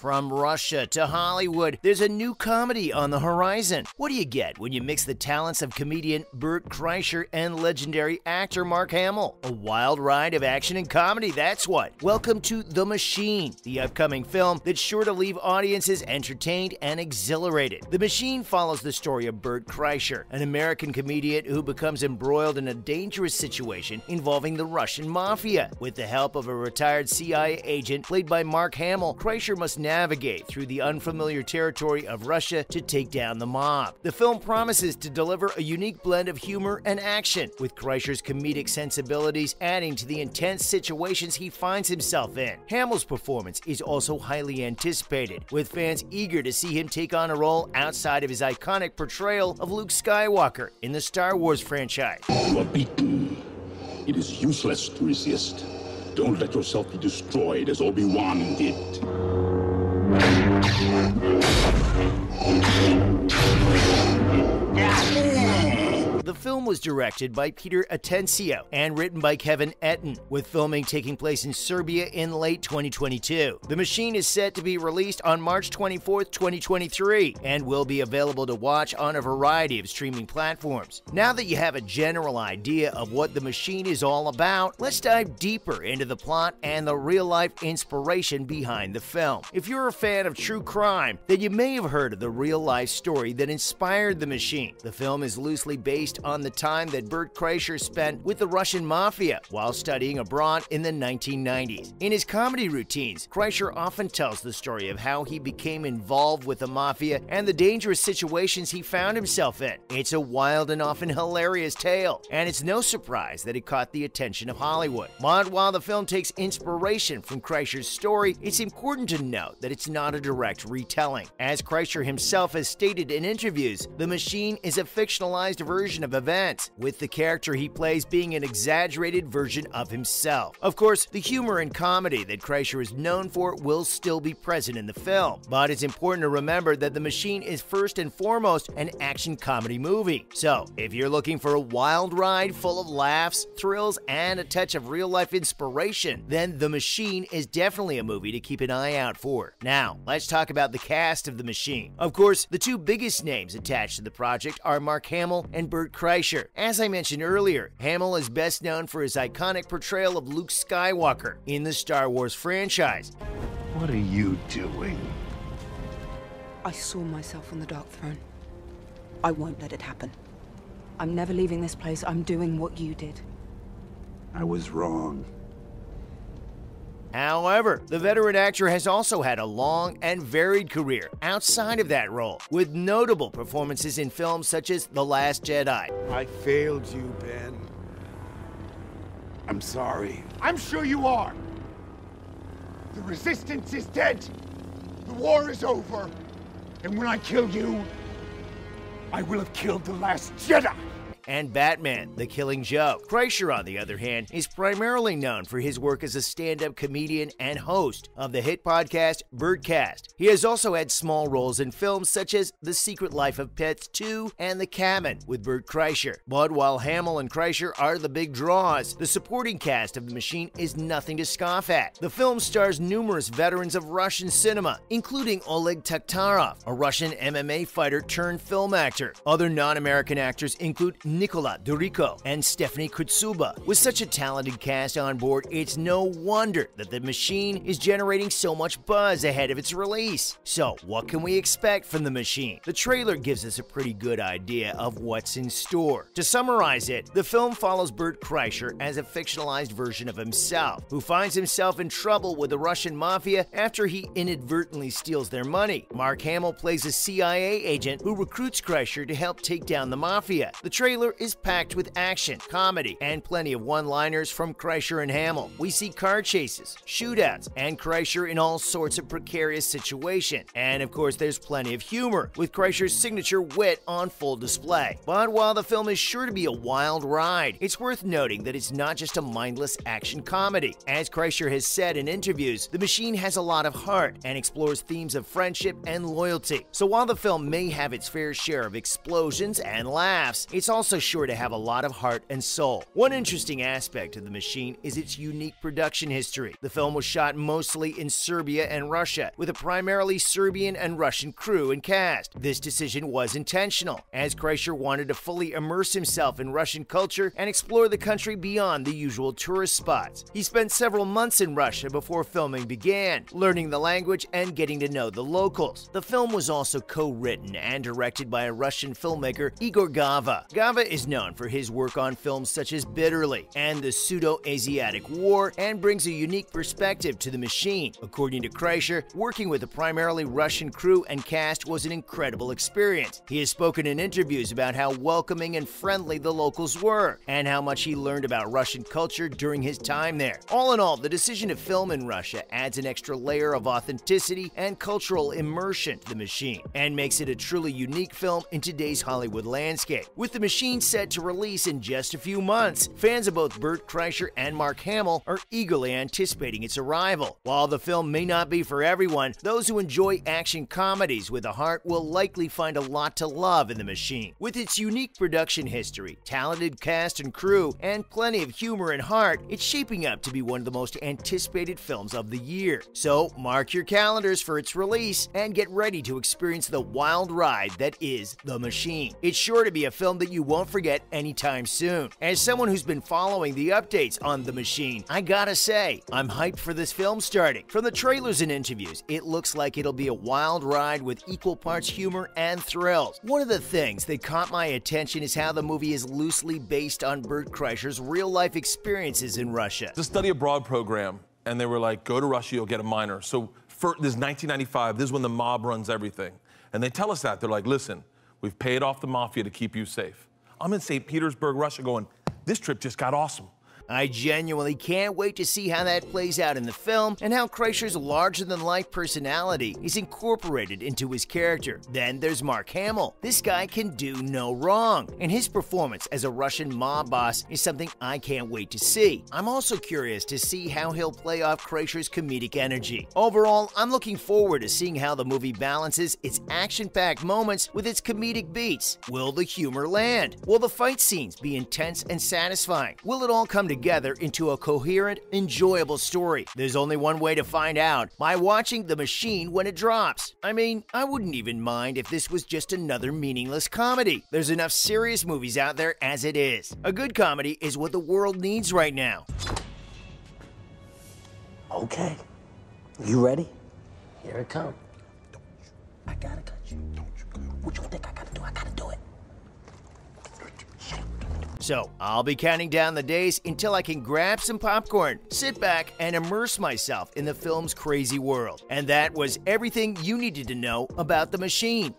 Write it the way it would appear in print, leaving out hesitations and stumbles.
From Russia to Hollywood, there's a new comedy on the horizon. What do you get when you mix the talents of comedian Bert Kreischer and legendary actor Mark Hamill? A wild ride of action and comedy, that's what. Welcome to The Machine, the upcoming film that's sure to leave audiences entertained and exhilarated. The Machine follows the story of Bert Kreischer, an American comedian who becomes embroiled in a dangerous situation involving the Russian mafia. With the help of a retired CIA agent played by Mark Hamill, Kreischer must navigate through the unfamiliar territory of Russia to take down the mob. The film promises to deliver a unique blend of humor and action, with Kreischer's comedic sensibilities adding to the intense situations he finds himself in. Hamill's performance is also highly anticipated, with fans eager to see him take on a role outside of his iconic portrayal of Luke Skywalker in the Star Wars franchise. You are beaten. It is useless to resist. Don't let yourself be destroyed as Obi-Wan did. The film was directed by Peter Atencio and written by Kevin Etten, with filming taking place in Serbia in late 2022. The Machine is set to be released on March 24th, 2023, and will be available to watch on a variety of streaming platforms. Now that you have a general idea of what The Machine is all about, let's dive deeper into the plot and the real-life inspiration behind the film. If you're a fan of true crime, then you may have heard of the real-life story that inspired The Machine. The film is loosely based on the time that Bert Kreischer spent with the Russian mafia while studying abroad in the 1990s. In his comedy routines, Kreischer often tells the story of how he became involved with the mafia and the dangerous situations he found himself in. It's a wild and often hilarious tale, and it's no surprise that it caught the attention of Hollywood. But while the film takes inspiration from Kreischer's story, it's important to note that it's not a direct retelling. As Kreischer himself has stated in interviews, The Machine is a fictionalized version of events, with the character he plays being an exaggerated version of himself. Of course, the humor and comedy that Kreischer is known for will still be present in the film, but it's important to remember that The Machine is first and foremost an action comedy movie. So, if you're looking for a wild ride full of laughs, thrills, and a touch of real-life inspiration, then The Machine is definitely a movie to keep an eye out for. Now, let's talk about the cast of The Machine. Of course, the two biggest names attached to the project are Mark Hamill and Bert Kreischer. As I mentioned earlier, Hamill is best known for his iconic portrayal of Luke Skywalker in the Star Wars franchise. What are you doing? I saw myself on the Dark Throne. I won't let it happen. I'm never leaving this place. I'm doing what you did. I was wrong. However, the veteran actor has also had a long and varied career outside of that role, with notable performances in films such as The Last Jedi. I failed you, Ben. I'm sorry. I'm sure you are. The Resistance is dead. The war is over. And when I kill you, I will have killed the Last Jedi. And Batman, The Killing Joke. Kreischer, on the other hand, is primarily known for his work as a stand-up comedian and host of the hit podcast Bertcast. He has also had small roles in films such as The Secret Life of Pets 2 and The Cabin with Bert Kreischer. But while Hamill and Kreischer are the big draws, the supporting cast of The Machine is nothing to scoff at. The film stars numerous veterans of Russian cinema, including Oleg Taktarov, a Russian MMA fighter turned film actor. Other non-American actors include Nikola Durico and Stephanie Kutsuba. With such a talented cast on board, it's no wonder that The Machine is generating so much buzz ahead of its release. So, what can we expect from The Machine? The trailer gives us a pretty good idea of what's in store. To summarize it, the film follows Bert Kreischer as a fictionalized version of himself, who finds himself in trouble with the Russian mafia after he inadvertently steals their money. Mark Hamill plays a CIA agent who recruits Kreischer to help take down the mafia. The trailer is packed with action, comedy, and plenty of one-liners from Kreischer and Hamill. We see car chases, shootouts, and Kreischer in all sorts of precarious situations. And of course, there's plenty of humor, with Kreischer's signature wit on full display. But while the film is sure to be a wild ride, it's worth noting that it's not just a mindless action comedy. As Kreischer has said in interviews, The Machine has a lot of heart and explores themes of friendship and loyalty. So while the film may have its fair share of explosions and laughs, it's also also sure to have a lot of heart and soul. One interesting aspect of The Machine is its unique production history. The film was shot mostly in Serbia and Russia, with a primarily Serbian and Russian crew and cast. This decision was intentional, as Kreischer wanted to fully immerse himself in Russian culture and explore the country beyond the usual tourist spots. He spent several months in Russia before filming began, learning the language and getting to know the locals. The film was also co-written and directed by a Russian filmmaker, Igor Gava. Gava is known for his work on films such as Bitterly and the Pseudo-Asiatic War, and brings a unique perspective to The Machine. According to Kreischer, working with a primarily Russian crew and cast was an incredible experience. He has spoken in interviews about how welcoming and friendly the locals were, and how much he learned about Russian culture during his time there. All in all, the decision to film in Russia adds an extra layer of authenticity and cultural immersion to The Machine, and makes it a truly unique film in today's Hollywood landscape. With The Machine set to release in just a few months, fans of both Bert Kreischer and Mark Hamill are eagerly anticipating its arrival. While the film may not be for everyone, those who enjoy action comedies with a heart will likely find a lot to love in The Machine. With its unique production history, talented cast and crew, and plenty of humor and heart, it's shaping up to be one of the most anticipated films of the year. So mark your calendars for its release and get ready to experience the wild ride that is The Machine. It's sure to be a film that you won't forget anytime soon. As someone who's been following the updates on The Machine, I gotta say, I'm hyped for this film starting. From the trailers and interviews, it looks like it'll be a wild ride with equal parts humor and thrills. One of the things that caught my attention is how the movie is loosely based on Bert Kreischer's real-life experiences in Russia. It's a study abroad program, and they were like, go to Russia, you'll get a minor. So this is 1995, this is when the mob runs everything. And they tell us that. They're like, listen, we've paid off the mafia to keep you safe. I'm in St. Petersburg, Russia going, this trip just got awesome. I genuinely can't wait to see how that plays out in the film, and how Kreischer's larger-than-life personality is incorporated into his character. Then there's Mark Hamill. This guy can do no wrong, and his performance as a Russian mob boss is something I can't wait to see. I'm also curious to see how he'll play off Kreischer's comedic energy. Overall, I'm looking forward to seeing how the movie balances its action-packed moments with its comedic beats. Will the humor land? Will the fight scenes be intense and satisfying? Will it all come together into a coherent, enjoyable story? There's only one way to find out: by watching The Machine when it drops. I mean, I wouldn't even mind if this was just another meaningless comedy. There's enough serious movies out there as it is. A good comedy is what the world needs right now. Okay. You ready? Here it comes. I gotta cut you. What you think I gotta do? I gotta do it. So, I'll be counting down the days until I can grab some popcorn, sit back, and immerse myself in the film's crazy world. And that was everything you needed to know about The Machine.